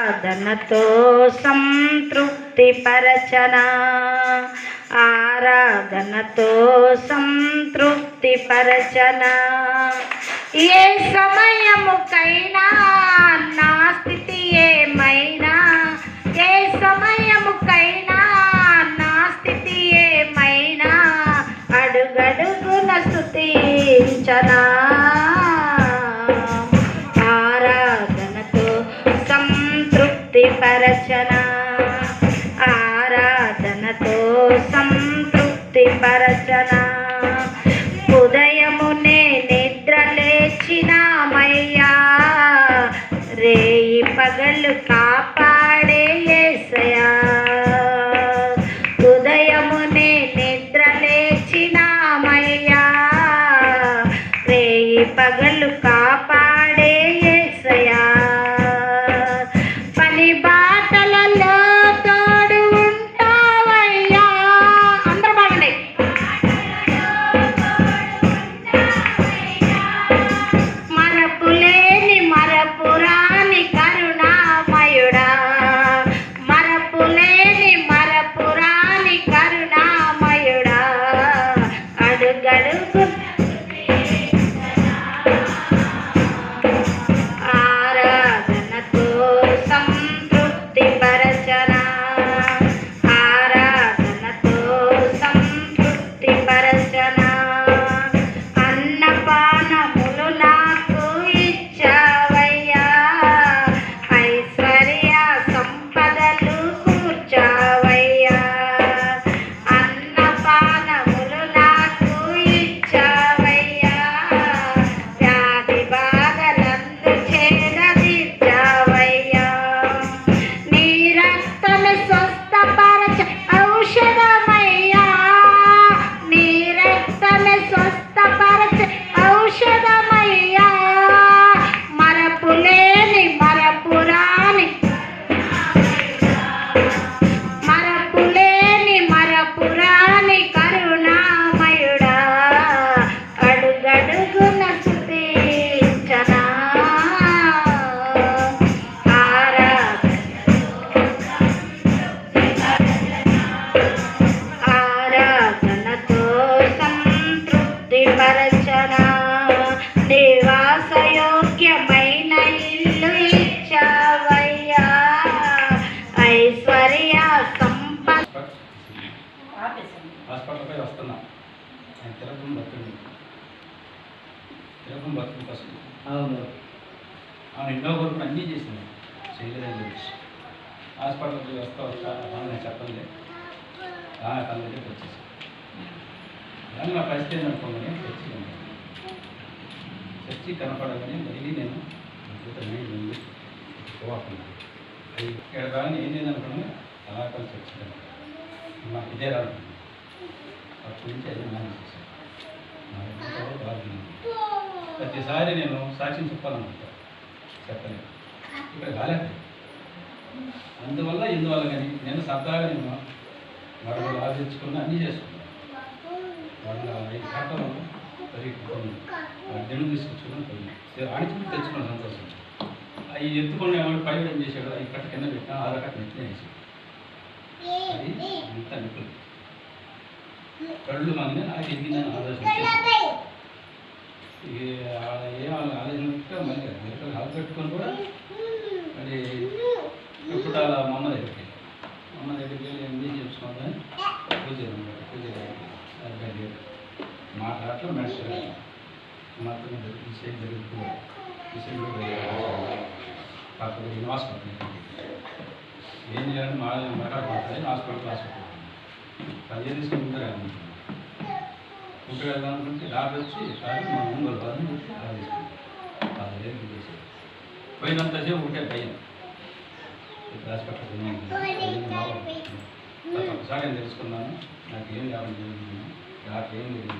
ఆరాధనతో సంతృప్తి పరచన, ఆరాధనతో సంతృప్తి పరచన. ఏ సమయముకైనా నా స్థితి ఏమైనా, ఏ సమయముకైనా నా స్థితి ఏమైనా అడుగడుగున స్తుతించనా, ఆరాధనతో సంతృప్తి పరచన, ఆరాధనతో సంతృప్తి పరచన. ఉదయమునే నిద్ర లేచినామయ్యా, రేయి పగలు కాపాడే యేసయ్యా. ఉదయమునే నిద్ర లేచినామయ్యా, రేయి పగలు కాపాడే యేసయ్యా. పని బాటలలో తోడు ఉంటావయ్యా, అందరూ పాడండి. మరపులేని మరపురాని కరుణామయుడా, మరపులేని మరపురాని కరుణామయుడా, అడుగడుగు ఆరాధనతో సంతృప్తి పరచన, ఆరాధనతో సంతృప్తి పరచన. అన్నపానములు నాకు ఇచ్చావయ్యా, ఐశ్వర్య సంపదలు కూర్చావయ్యా. అన్నపానములు నాకు ఇచ్చావయ్యా, వ్యాధి బాధలందు చేరదిద్దావయ్యా. నీ రక్తము స్వస్థపరచ ఔషధమయ్యా, నీ రక్తము స్వస్థపరచ ఔషధమయ్యా. మరపులేని మరపురాని, మరపులేని మరపురాని కరుణామయుడా, అడుగడుగున స్తుతించనా, ఆరాధనతో సంతృప్తి పరచన. నివాసయోగ్యమైన ఇల్లు ఇచ్చావయ్యా, ఐశ్వర్య సంపద. హాస్పిటల్పై వస్తున్నా, తిరగం బతుంది, తిరగం బతుంది ఫస్ట్. అవును ఎన్నో వరకు అన్నీ చేసింది, చేయలేదని చెప్పి హాస్పిటల్కి వస్తా నేను చెప్పండి తన దగ్గరికి వచ్చేసి కానీ నా పరిస్థితి ఏంటనుకోగానే చర్చి కనపడగానే డైలీ నేను ఉంది పోకుండా అది ఇక్కడ కానీ ఏం లేదనుకున్నాను అలాకాలు చర్చి కనపడ నాకు ఇదే రానుకున్నాను. అప్పటి నుంచి అదే మేనేజ్ చేశాను. బాగున్నాను. ప్రతిసారి నేను సాక్ష్యం చెప్పాలనుకుంటాను, చెప్పలేదు, ఇక్కడ కాలేదు. అందువల్ల ఇందువల్ల కానీ నేను సరదాగా నేను మరొకరు ఆలోచించుకుని అన్నీ చేసుకున్నాను. వాళ్ళ 5 కాటలు పెరిగిపోయింది, జనం తీసుకొచ్చుకుని పోయింది, ఆడిచి తెచ్చుకున్నాను సంతోషం. అవి ఎత్తుకునేవాడు పైన ఏం చేశాడు, అవి కట్ట కింద పెట్టినా 6 కట్ట నెట్టిన వేసాడు. అది అంత నిప్పులు కళ్ళు మంది నాకు ఎదిగిందని ఆలోచన చేశాను. ఏం ఆలోచన మళ్ళీ మెరుకలు హాల్ పెట్టుకొని కూడా మరి ఇప్పుడు అలా మా అమ్మ దగ్గరికి వెళ్ళి ఏం చేసుకుందని పూజ మాట్లాడటం మెడిసిన్ మాత్రం విషయం జరుగుతుంది. విషయంలో కాకపోతే హాస్పిటల్ ఏం చేయాలని మాట్లాడుకుంటుంది. హాస్పిటల్ 15 తీసుకుంటారు అనుకుంటున్నాను. ఇంటికి వెళ్దాం అనుకుంటే డాక్టర్ వచ్చి కాదు మా ముందు పదని తీసుకుంటాం. 15 చేసి పోయినంతసేపు ఒకటే పైన హాస్పిటల్ ఒకసారి నేను తెలుసుకున్నాను, నాకు ఏం కావాలి డాక్టర్ ఏం లేదు.